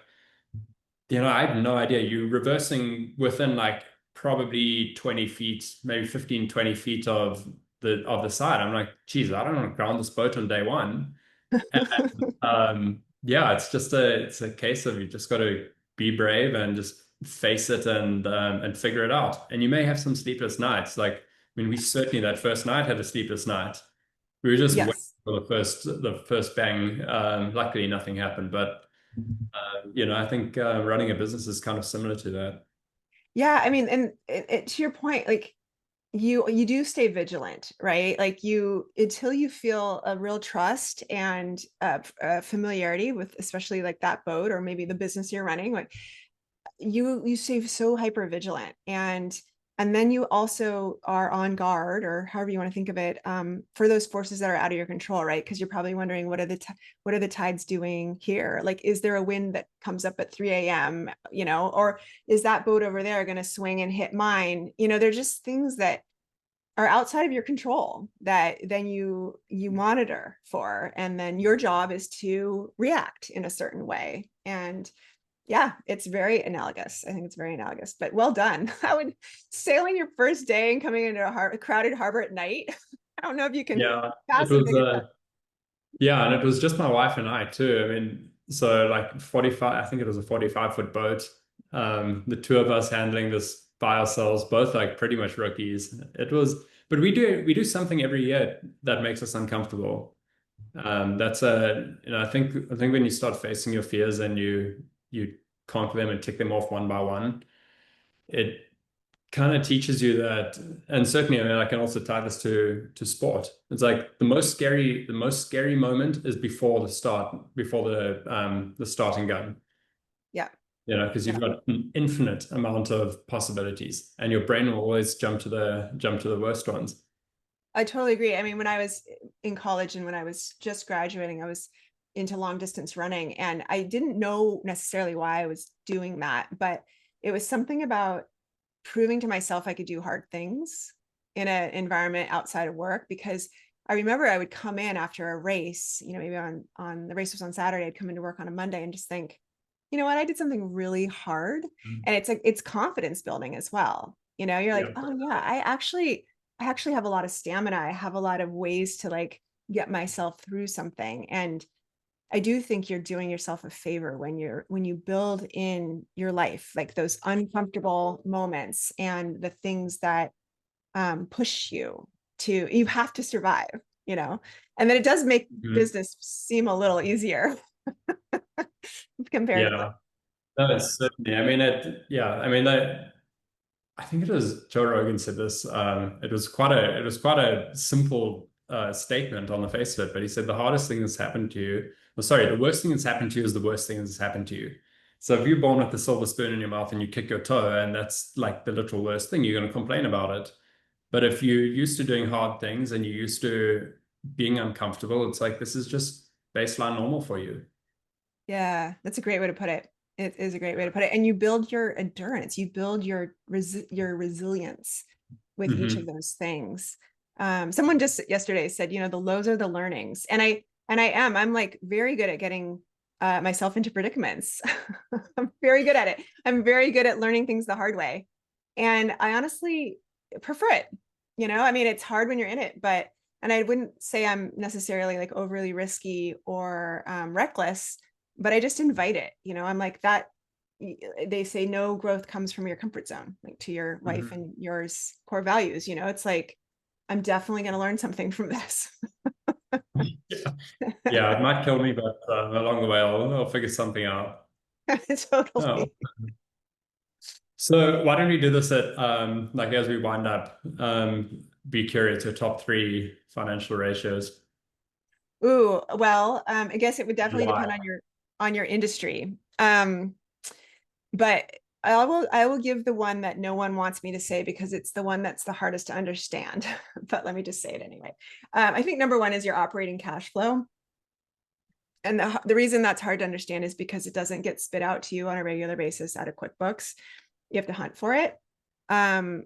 I had no idea. You reversing within like probably 20 feet, maybe 15, 20 feet of the side. I'm like, geez, I don't want to ground this boat on day one. Yeah, it's a case of you just got to be brave and just face it and figure it out. And you may have some sleepless nights. Like, I mean, we certainly that first night had a sleepless night. We were just waiting Yes. for the first bang. Luckily, nothing happened. But I think running a business is kind of similar to that. Yeah. I mean, and to your point, like you do stay vigilant, right? Like until you feel a real trust and familiarity with, especially like that boat or maybe the business you're running, like you stay so hyper vigilant, and then you also are on guard, or however you want to think of it, for those forces that are out of your control, right? Because you're probably wondering, what are the tides doing here? Like, is there a wind that comes up at 3 a.m., or is that boat over there going to swing and hit mine? They're just things that are outside of your control that then you monitor for, and then your job is to react in a certain way. And yeah, it's very analogous. I think it's very analogous, but well done. I would sailing your first day and coming into a crowded harbor at night. I don't know if you can Yeah, it fathom was think of that. yeah, and it was just my wife and I too. I mean, so like 45, I think it was a 45-foot boat. The two of us handling this by ourselves, both like pretty much rookies. But we do something every year that makes us uncomfortable. I think when you start facing your fears and you conquer them and tick them off one by one, it kind of teaches you that, and certainly, I mean, I can also tie this to sport. It's like the most scary moment is before the starting gun. Yeah. You know, because Yeah. you've got an infinite amount of possibilities, and your brain will always jump to the worst ones. I totally agree. I mean, when I was in college and when I was just graduating, I was into long distance running, and I didn't know necessarily why I was doing that, but it was something about proving to myself I could do hard things in an environment outside of work. Because I remember I would come in after a race, maybe on the race was on Saturday, I'd come into work on a Monday and just think, you know what, I did something really hard. And it's confidence building as well. You're like, Yeah. oh yeah, I actually have a lot of stamina. I have a lot of ways to like get myself through something. And I do think you're doing yourself a favor when you build in your life, like those uncomfortable moments and the things that push you have to survive, and then it does make business seem a little easier comparatively. Yeah. No, certainly. I mean, I think it was Joe Rogan said this. It was quite a simple statement on the face of it, but he said the hardest thing that's happened to you, or sorry, the worst thing that's happened to you is the worst thing that's happened to you. So if you're born with a silver spoon in your mouth and you kick your toe, and that's like the literal worst thing, you're going to complain about it. But if you're used to doing hard things and you're used to being uncomfortable, it's like this is just baseline normal for you. Yeah, that's a great way to put it. It is a great way to put it. And you build your endurance, you build your resilience with each of Hmm. those things. Someone just yesterday said, the lows are the learnings. I'm like very good at getting myself into predicaments. I'm very good at it. I'm very good at learning things the hard way. And I honestly prefer it. I mean, it's hard when you're in it, and I wouldn't say I'm necessarily like overly risky or reckless, but I just invite it. I'm like that. They say no growth comes from your comfort zone, like to your wife and yours core values. It's like, I'm definitely going to learn something from this. Yeah. Yeah, it might kill me, but along the way, I'll figure something out. Oh. Totally. So why don't we do this at like as we wind up, be curious your top three financial ratios. Ooh, well, I guess it would definitely Why? depend on your industry. But I will give the one that no one wants me to say because it's the one that's the hardest to understand. But let me just say it anyway. I think number one is your operating cash flow. And the reason that's hard to understand is because it doesn't get spit out to you on a regular basis out of QuickBooks. You have to hunt for it. But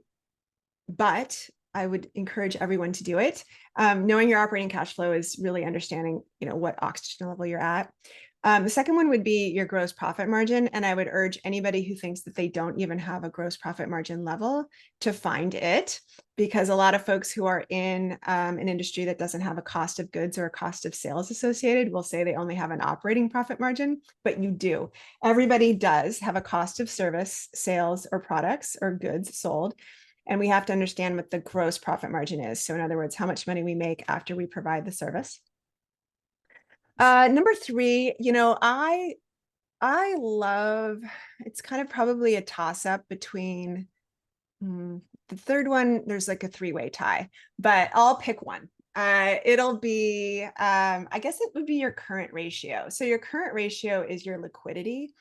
I would encourage everyone to do it. Knowing your operating cash flow is really understanding, what oxygen level you're at. The second one would be your gross profit margin. And I would urge anybody who thinks that they don't even have a gross profit margin level to find it, because a lot of folks who are in an industry that doesn't have a cost of goods or a cost of sales associated will say they only have an operating profit margin, but you do. Everybody does have a cost of service, sales, or products or goods sold. And we have to understand what the gross profit margin is. So in other words, how much money we make after we provide the service. Number three, I love, it's kind of probably a toss up between the third one. There's like a three-way tie, but I'll pick one. It'll be, I guess it would be your current ratio. So your current ratio is your liquidity,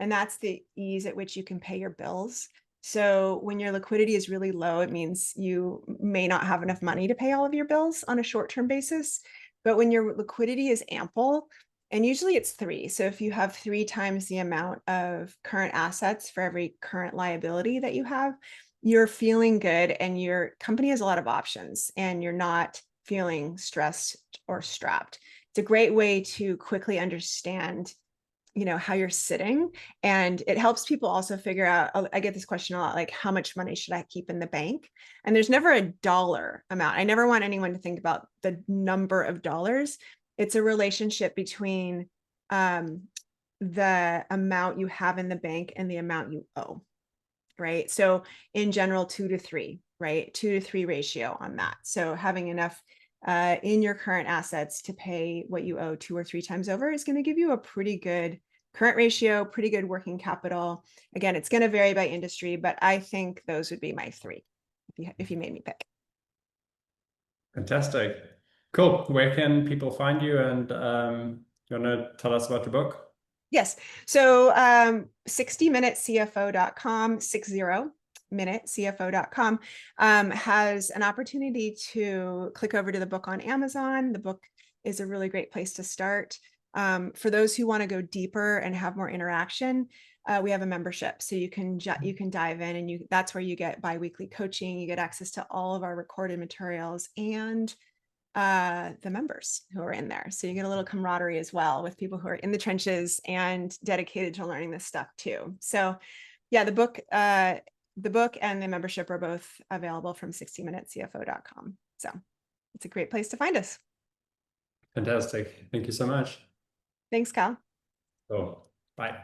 and that's the ease at which you can pay your bills. So when your liquidity is really low, it means you may not have enough money to pay all of your bills on a short-term basis. But when your liquidity is ample, and usually it's three. So if you have 3 times the amount of current assets for every current liability that you have, you're feeling good and your company has a lot of options and you're not feeling stressed or strapped. It's a great way to quickly understand how you're sitting, and it helps people also figure out, I get this question a lot, like how much money should I keep in the bank? And there's never a dollar amount. I never want anyone to think about the number of dollars. It's a relationship between the amount you have in the bank and the amount you owe, right? So in general, 2 to 3, right? 2 to 3 ratio on that. So having enough in your current assets to pay what you owe 2 or 3 times over is going to give you a pretty good current ratio, pretty good working capital. Again, it's going to vary by industry, but I think those would be my 3 if you made me pick. Fantastic. Cool. Where can people find you? And you want to tell us about your book? Yes. So 60minutecfo.com, 60minutecfo.com has an opportunity to click over to the book on Amazon. The book is a really great place to start. For those who want to go deeper and have more interaction, we have a membership. So you can dive in, and that's where you get biweekly coaching. You get access to all of our recorded materials and the members who are in there. So you get a little camaraderie as well with people who are in the trenches and dedicated to learning this stuff too. So yeah, the book and the membership are both available from 60minutecfo.com. So it's a great place to find us. Fantastic. Thank you so much. Thanks, Kyle. Cool. Bye.